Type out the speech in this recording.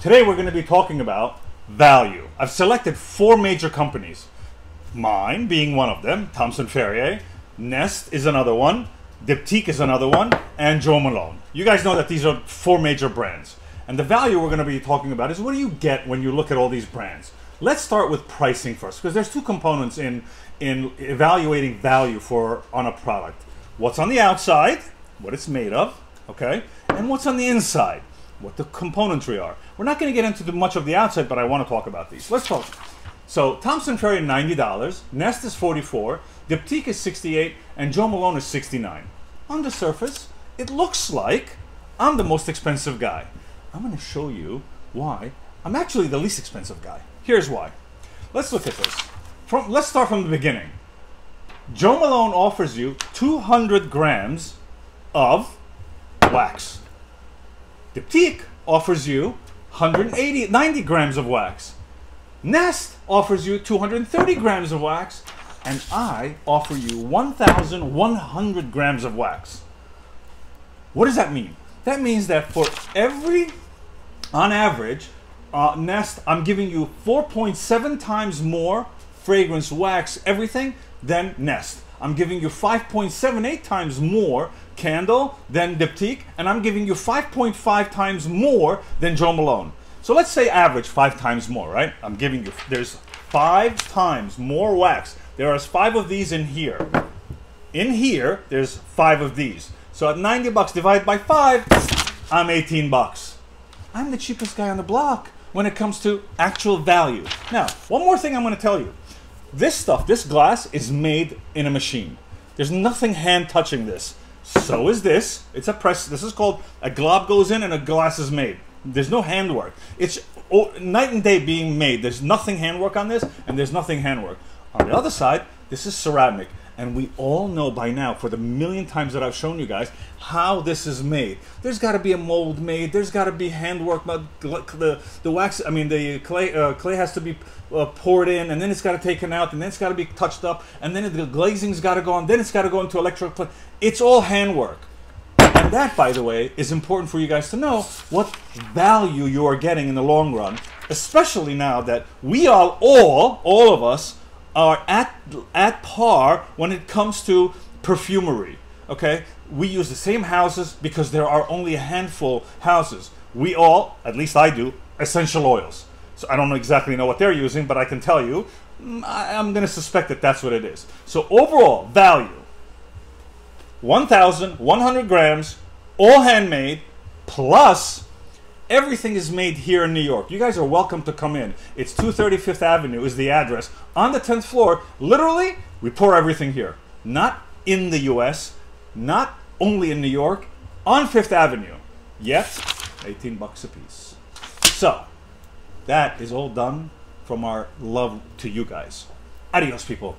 Today we're going to be talking about value. I've selected 4 major companies. Mine being one of them, Thompson Ferrier. Nest is another one. Diptyque is another one. And Jo Malone. You guys know that these are 4 major brands. And the value we're going to be talking about is what do you get when you look at all these brands? Let's start with pricing first, because there's 2 components in evaluating value on a product. What's on the outside, what it's made of, okay? And what's on the inside, what the componentry are. We're not going to get into much of the outside, but I want to talk about these. Let's talk. So Thompson Ferrier, $90. Nest is $44. Diptyque is $68. And Jo Malone is $69. On the surface, it looks like I'm the most expensive guy. I'm going to show you why I'm actually the least expensive guy. Here's why. Let's look at this. Let's start from the beginning. Jo Malone offers you 200 grams of wax. Diptyque offers you 90 grams of wax. Nest offers you 230 grams of wax. And I offer you 1,100 grams of wax. What does that mean? That means that for every, on average, Nest, I'm giving you 4.7 times more fragrance, wax, everything than Nest. I'm giving you 5.78 times more candle than Diptyque, and I'm giving you 5.5 times more than Jo Malone. So let's say average 5 times more, right? I'm giving you, there's 5 times more wax. There are 5 of these in here. In here, there's 5 of these. So at 90 bucks divided by 5, I'm 18 bucks. I'm the cheapest guy on the block when it comes to actual value. Now, one more thing I'm going to tell you. This stuff, this glass, is made in a machine. There's nothing hand touching this. So is this. It's a press. This is called, a glob goes in and a glass is made. There's no handwork. It's night and day being made. There's nothing handwork on this, and there's nothing handwork. On the other side, this is ceramic. And we all know by now, for the million times that I've shown you guys, how this is made. There's got to be a mold made. There's got to be handwork. The wax, I mean, the clay has to be poured in, and then it's got to be taken out, and then it's got to be touched up, and then the glazing's got to go on. Then it's got to go into electrical. It's all handwork. And that, by the way, is important for you guys to know what value you are getting in the long run, especially now that we are all of us, are at par when it comes to perfumery. Okay, we use the same houses because there are only a handful houses. We all, at least I do, essential oils. So I don't exactly know what they're using, but I can tell you, I'm going to suspect that that's what it is. So overall value, 1,100 grams, all handmade, plus everything is made here in New York. You guys are welcome to come in. It's 230 Fifth Avenue is the address. On the 10th floor, literally, we pour everything here. Not in the US, not only in New York, on 5th Avenue. Yet, 18 bucks a piece. So, that is all done from our love to you guys. Adios, people.